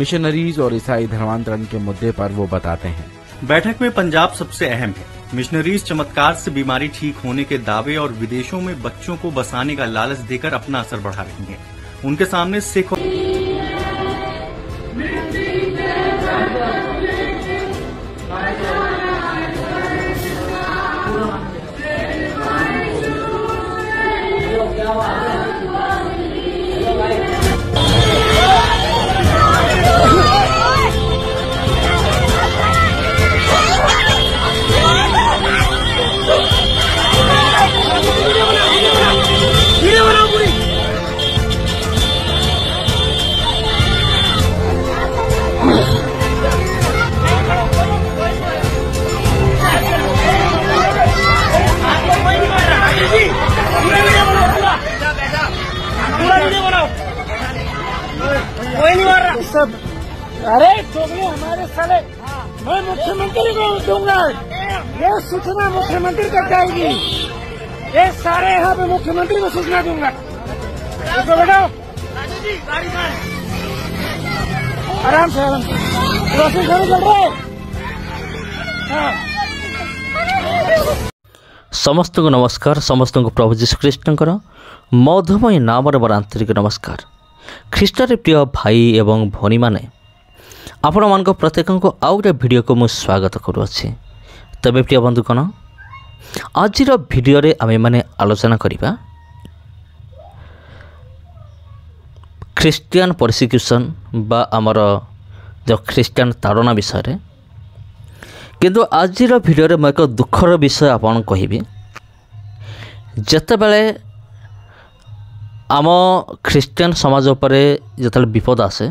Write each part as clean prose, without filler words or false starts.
Missionaries और ईसाई धर्मांतरण के मुद्दे पर वो बताते हैं। बैठक में पंजाब सबसे अहम है। मिशनरीज चमत्कार से बीमारी ठीक होने के दावे और विदेशों में बच्चों को बसाने का लालच देकर अपना असर बढ़ा रही हैं। उनके सामने सिख सब। अरे चोगले हमारे साले, मैं मुख्यमंत्री को दूंगा, ये सूचना मुख्यमंत्री तक जाएगी। ये सारे यहाँ पे मुख्यमंत्री को सूचना दूंगा। इसको बैठाओ, आराम से आराम से चल रहे। समस्त को नमस्कार। समस्त को प्रभु जीशुख्रीष्टर मधुमय नाम मोर आंतरिक नमस्कार। ख्रीष्टर प्रिय भाई एवं भौणी माने आपण मान प्रत्येक को आउ गोटे वीडियो को मुझे स्वागत करुच्ची। तबे प्रिय बंधुगण, आज वीडियो रे आमे माने आलोचना करिबा ख्रीस्टियन परसिक्यूशन बा आमर जो ख्रीस्टियन ताड़ना विषय रे। किंतु आज वीडियो रे मैं एक दुखर विषय आपन कहिबी। जते बेले आम ख्रीस्टियन समाज उपरे जिते विपद आसे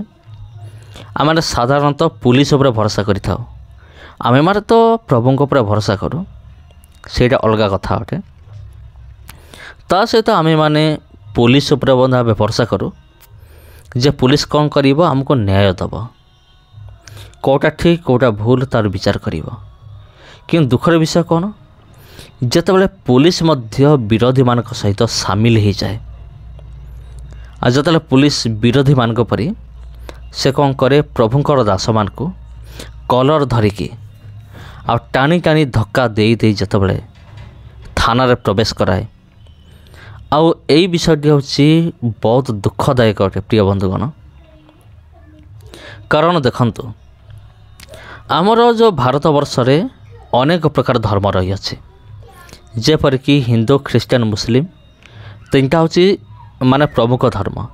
आम साधारणतः पुलिस उपर भरोसा करें। आमे मारे तो प्रभु उपर भरोसा करूँ, सेटा अलग कथा अटे। ता सहित आमे माने पुलिस उपर भरोसा करूँ जे पुलिस कौन करिवो, हमको न्याय दब, कोटा ठीक कोटा भूल तार विचार करिवो। कि दुखर विषय कौन, जितेबाला पुलिस मध्य विरोधी मान सहित सामिल हो जाए। आज जो पुलिस विरोधी मान परी से कौन करे, प्रभुंकर दास मान को कलर धरिकी आ टाणी टाणी धक्का दे दे जितेबाला थाना रे प्रवेश कराए। आउ यही विषयटी हूँ बहुत दुखदायक अटे प्रिय बंधुगण। कारण देखंतु आमर जो भारत वर्ष रे अनेक प्रकार धर्म रही अछि, जेपरिक हिंदू ख्रीस्टियन मुस्लिम तीनटा हूँ माने प्रमुख धर्म।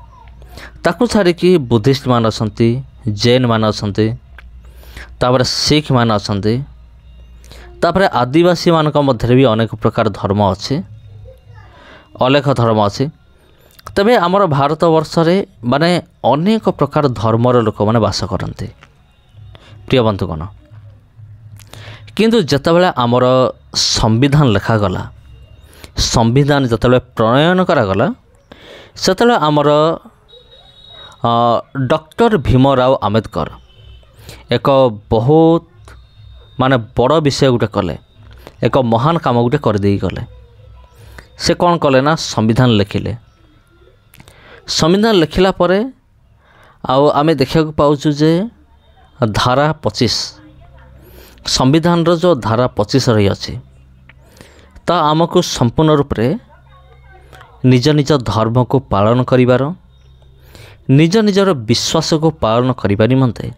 ताकू छाड़िकी बुद्धिस्ट मान अछंती, जैन मान अछंती, तापर सिख मान अछंती, तापर आदिवासी मानक मध्य भी अनेक प्रकार धर्म अच्छे, अलेख धर्म अच्छे। तबे आमर भारत वर्ष रे माने अनेक प्रकार धर्मर लोक माने बास करते प्रिय बंधुगण। किंतु जतबेला आमर संविधान लेखागला, संविधान जतबेला प्रणयन करागला, सेतबेला आमर डॉक्टर भीमराव आंबेडकर एक बहुत माने बड़ विषय गोटे कले, एक महान काम गोटे कर दे गले। से कौन कले ना संविधान लिखिले। संविधान लिखिला परे आउ आमे देखा पाउछु जे धारा 25 संविधान रो जो धारा 25 रही अछि ता आमको संपूर्ण रूप रे निज निज धर्म को पालन करिवार, निज निजर विश्वास को पालन करिबा निमंते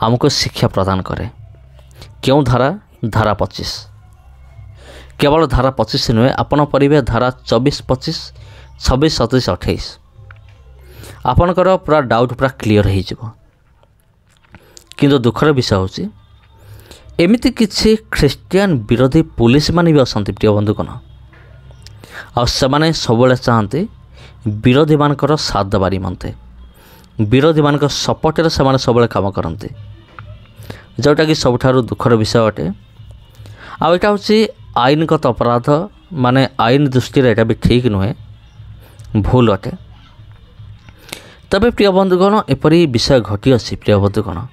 आमको शिक्षा प्रदान करे। क्यों धारा? धारा 25। केवल धारा 25 नुहे, आपण परिवे धारा 24, 25, 26, 27, 28 आपणकर पूरा डाउट पूरा क्लीयर हो जाए। किंतु दुखर विषय होची एमिति किछि ख्रीस्टियन विरोधी पुलिस माने भी असंति प्रिय बंधुगण। आ सेमाने सबले चाहते विरोधी मानकर साथ देवा निमंते, विरोधी मानक सपोर्टर सेमाने सबले काम करते, जोटा कि सबठारु दुखर विषय अटे। आ एटा होची आईनगत अपराध, माने आईन दृष्टि रे एटा भी ठीक नुहे, भूल अटे। तबे प्रिय बंधुगण एपरी विषय घटी अछि प्रिय बंधुगण।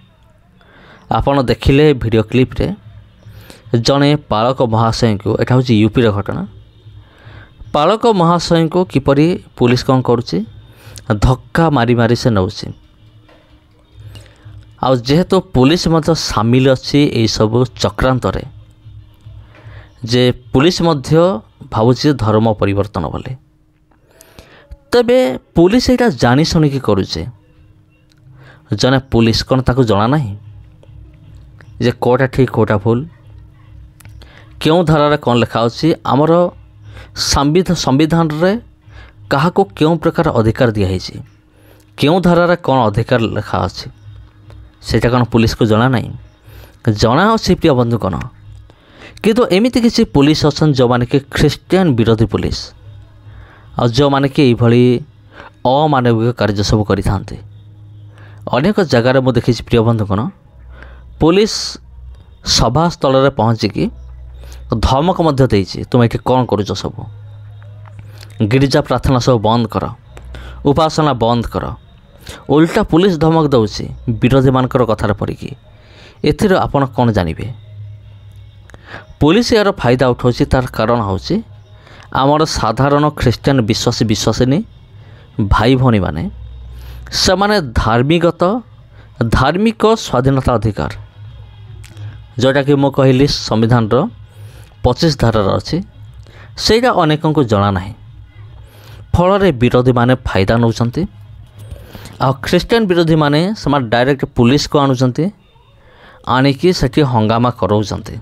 आपण देखिले वीडियो क्लिप रे जड़े पालक महाशय को, एटा होची यूपी रे घटना। पालक महाशय को किपरि पुलिस कौन करुच्ची, धक्का मारी मारी से नौची। ଆଉ ଯେହେତୁ ପୁଲିସ ମଧ୍ୟ ସାମିଲ ଅଛି ଏହିସବୁ ଚକ୍ରାନ୍ତରେ, ଯେ ପୁଲିସ ମଧ୍ୟ ଭାବୁଛି ଧର୍ମ ପରିବର୍ତ୍ତନ ବୋଲି। ତେବେ ପୁଲିସ ଏଇଟା ଜାଣି ଶୁଣିକି କରୁଛେ। ଜଣେ ପୁଲିସ କ'ଣ ତାକୁ ଜଣା ନାହିଁ ଯେ କେଉଁଟା ଠିକ୍ କେଉଁଟା ଭୁଲ, କେଉଁ ଧାରାରେ କ'ଣ ଲେଖା ଅଛି, ଆମର ସମ୍ବିଧାନରେ କାହାକୁ କେଉଁ ପ୍ରକାର ଅଧିକାର ଦିଆହେଇଛି, କେଉଁ ଧାରାରେ କ'ଣ ଅଧିକାର ଲେଖା ଅଛି, ସେଇଟା କ'ଣ ପୁଲିସକୁ ଜଣା ନାହିଁ? ଜଣା ଅଛି ପ୍ରିୟ ବନ୍ଧୁ କ'ଣ। କିନ୍ତୁ ଏମିତି କିଛି ପୁଲିସ ଅଛନ୍ତି ଯେଉଁମାନେ କି ଖ୍ରୀଷ୍ଟିଆନ ବିରୋଧୀ ପୁଲିସ, ଆଉ ଯେଉଁମାନେ କି ଏଇଭଳି ଅମାନବିକ କାର୍ଯ୍ୟ ସବୁ କରିଥାନ୍ତି। ଅନେକ ଜାଗାରେ ମୁଁ ଦେଖିଛି ପ୍ରିୟ ବନ୍ଧୁ କ'ଣ, ପୁଲିସ ସଭାସ୍ଥଳରେ ପହଞ୍ଚିକି ଧମକ ମଧ୍ୟ ଦେଇଛି, ତୁମେ ଏଠି କ'ଣ କରୁଛ, ସବୁ ଗିର୍ଜା ପ୍ରାର୍ଥନା ସବୁ ବନ୍ଦ କର, ଉପାସନା ବନ୍ଦ କର। ଓଲଟା ପୁଲିସ ଧମକ ଦେଉଛି ବିରୋଧୀମାନଙ୍କର କଥାରେ ପଡ଼ିକି। ଏଥିରେ ଆପଣ କ'ଣ ଜାଣିବେ? ପୁଲିସ ଏହାର ଫାଇଦା ଉଠାଉଛି। ତା'ର କାରଣ ହେଉଛି ଆମର ସାଧାରଣ ଖ୍ରୀଷ୍ଟିଆନ ବିଶ୍ୱାସୀ ବିଶ୍ୱାସିନୀ ଭାଇ ଭଉଣୀମାନେ, ସେମାନେ ଧାର୍ମିକ ସ୍ୱାଧୀନତା ଅଧିକାର, ଯେଉଁଟାକି ମୁଁ କହିଲି ସମ୍ବିଧାନର 25 ଧାରାରେ ଅଛି, ସେଇଟା ଅନେକଙ୍କୁ ଜଣା ନାହିଁ। ଫଳରେ ବିରୋଧୀମାନେ ଫାଇଦା ନେଉଛନ୍ତି। ଆଉ ଖ୍ରୀଷ୍ଟିଆନ ବିରୋଧୀମାନେ ସେମାନେ ଡାଇରେକ୍ଟ ପୁଲିସକୁ ଆଣୁଛନ୍ତି, ଆଣିକି ସେଠି ହଙ୍ଗାମା କରାଉଛନ୍ତି।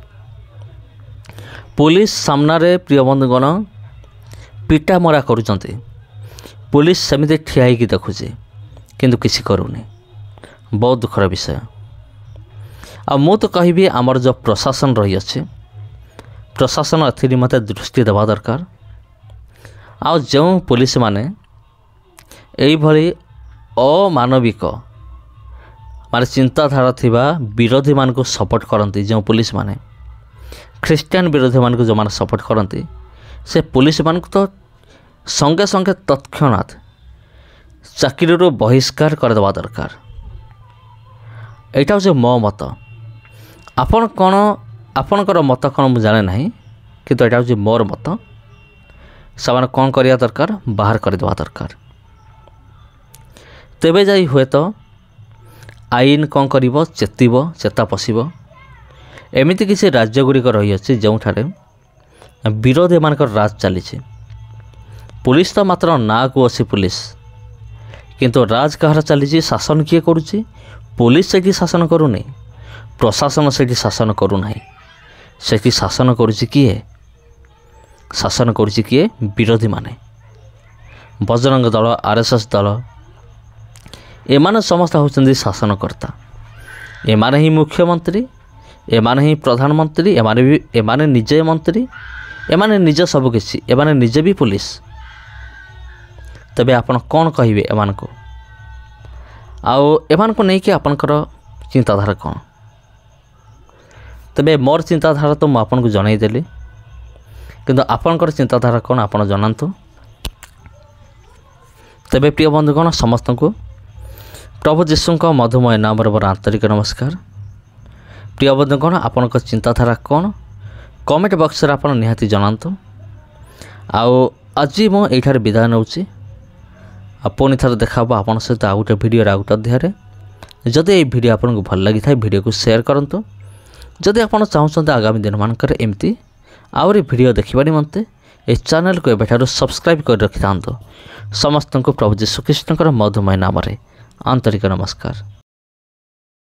ପୁଲିସ ସାମ୍ନାରେ ପ୍ରିୟ ବନ୍ଧୁଗଣ ପିଟା ମରା କରୁଛନ୍ତି। ପୁଲିସ ସେମିତି ଠିଆ ହେଇକି ଦେଖୁଛି କିନ୍ତୁ କିଛି କରୁନି। ବହୁତ ଦୁଃଖର ବିଷୟ। ଆଉ ମୁଁ ତ କହିବି ଆମର ଯେଉଁ ପ୍ରଶାସନ ରହିଅଛି, ପ୍ରଶାସନ ଏଥି ନିମନ୍ତେ ଦୃଷ୍ଟି ଦେବା ଦରକାର। ଆଉ ଯେଉଁ ପୁଲିସମାନେ ଏଇଭଳି ଅମାନବିକ ଚିନ୍ତାଧାରା ଥିବା ବିରୋଧୀମାନଙ୍କୁ ସପୋର୍ଟ କରନ୍ତି, ଯେଉଁ ପୁଲିସମାନେ ଖ୍ରୀଷ୍ଟିଆନ ବିରୋଧୀମାନଙ୍କୁ ଯେଉଁମାନେ ସପୋର୍ଟ କରନ୍ତି, ସେ ପୁଲିସମାନଙ୍କୁ ତ ସଙ୍ଗେ ସଙ୍ଗେ ତତ୍କ୍ଷଣାତ୍ ଚାକିରିରୁ ବହିଷ୍କାର କରିଦେବା ଦରକାର। ଏଇଟା ହେଉଛି ମୋ ମତ। ଆପଣଙ୍କର ମତ କ'ଣ ମୁଁ ଜାଣେ ନାହିଁ, କିନ୍ତୁ ଏଇଟା ହେଉଛି ମୋର ମତ। ସେମାନେ କ'ଣ କରିବା ଦରକାର? ବାହାର କରିଦେବା ଦରକାର। ତେବେ ଯାଇ ହୁଏତ ଆଇନ କ'ଣ କରିବ? ଚେତା ପଶିବ। ଏମିତି କିଛି ରାଜ୍ୟଗୁଡ଼ିକ ରହିଅଛି ଯେଉଁଠାରେ ବିରୋଧୀମାନଙ୍କର ରାଜ ଚାଲିଛି। ପୁଲିସ ତ ମାତ୍ର ନାଁକୁ ଅଛି ପୁଲିସ, କିନ୍ତୁ ରାଜ କାହାର ଚାଲିଛି? ଶାସନ କିଏ କରୁଛି? ପୁଲିସ ସେଠି ଶାସନ କରୁନି, ପ୍ରଶାସନ ସେଠି ଶାସନ କରୁନାହିଁ। ସେଠି ଶାସନ କରୁଛି କିଏ? ଶାସନ କରୁଛି କିଏ? ବିରୋଧୀମାନେ, ବଜରଙ୍ଗ ଦଳ, RSS ଦଳ, ଏମାନେ ସମସ୍ତେ ହେଉଛନ୍ତି ଶାସନକର୍ତ୍ତା। ଏମାନେ ହିଁ ମୁଖ୍ୟମନ୍ତ୍ରୀ, ଏମାନେ ହିଁ ପ୍ରଧାନମନ୍ତ୍ରୀ, ଏମାନେ ନିଜେ ମନ୍ତ୍ରୀ, ଏମାନେ ନିଜେ ସବୁକିଛି, ଏମାନେ ନିଜେ ବି ପୁଲିସ। ତେବେ ଆପଣ କ'ଣ କହିବେ ଏମାନଙ୍କୁ? ଆଉ ଏମାନଙ୍କୁ ନେଇକି ଆପଣଙ୍କର ଚିନ୍ତାଧାରା କ'ଣ? ତେବେ ମୋର ଚିନ୍ତାଧାରା ତ ମୁଁ ଆପଣଙ୍କୁ ଜଣାଇଦେଲି, କିନ୍ତୁ ଆପଣଙ୍କର ଚିନ୍ତାଧାରା କ'ଣ ଆପଣ ଜଣାନ୍ତୁ। ତେବେ ପ୍ରିୟ ବନ୍ଧୁଗଣ, ସମସ୍ତଙ୍କୁ ପ୍ରଭୁ ଯୀଶୁଙ୍କ ମଧୁମୟ ନାମରେ ମୋର ଆନ୍ତରିକ ନମସ୍କାର। ପ୍ରିୟ ବନ୍ଧୁଗଣ, ଆପଣଙ୍କ ଚିନ୍ତାଧାରା କ'ଣ କମେଣ୍ଟ ବକ୍ସରେ ଆପଣ ନିହାତି ଜଣାନ୍ତୁ। ଆଉ ଆଜି ମୁଁ ଏଇଠାରେ ବିଦାୟ ନେଉଛି। ଆଉ ପୁଣି ଥରେ ଦେଖା ହେବ ଆପଣଙ୍କ ସହିତ ଆଉ ଗୋଟେ ଭିଡ଼ିଓରେ, ଆଉ ଗୋଟେ ଅଧ୍ୟାୟରେ। ଯଦି ଏହି ଭିଡ଼ିଓ ଆପଣଙ୍କୁ ଭଲ ଲାଗିଥାଏ, ଭିଡ଼ିଓକୁ ସେୟାର କରନ୍ତୁ। ଯଦି ଆପଣ ଚାହୁଁଛନ୍ତି ଆଗାମୀ ଦିନମାନଙ୍କରେ ଏମିତି ଆହୁରି ଭିଡ଼ିଓ ଦେଖିବା ନିମନ୍ତେ ଏହି ଚ୍ୟାନେଲକୁ ଏବେଠାରୁ ସବସ୍କ୍ରାଇବ୍ କରି ରଖିଥାନ୍ତୁ। ସମସ୍ତଙ୍କୁ ପ୍ରଭୁ ଯୀଶୁ ଖ୍ରୀଷ୍ଟଙ୍କର ମଧୁମୟ ନାମରେ ଆନ୍ତରିକ ନମସ୍କାର।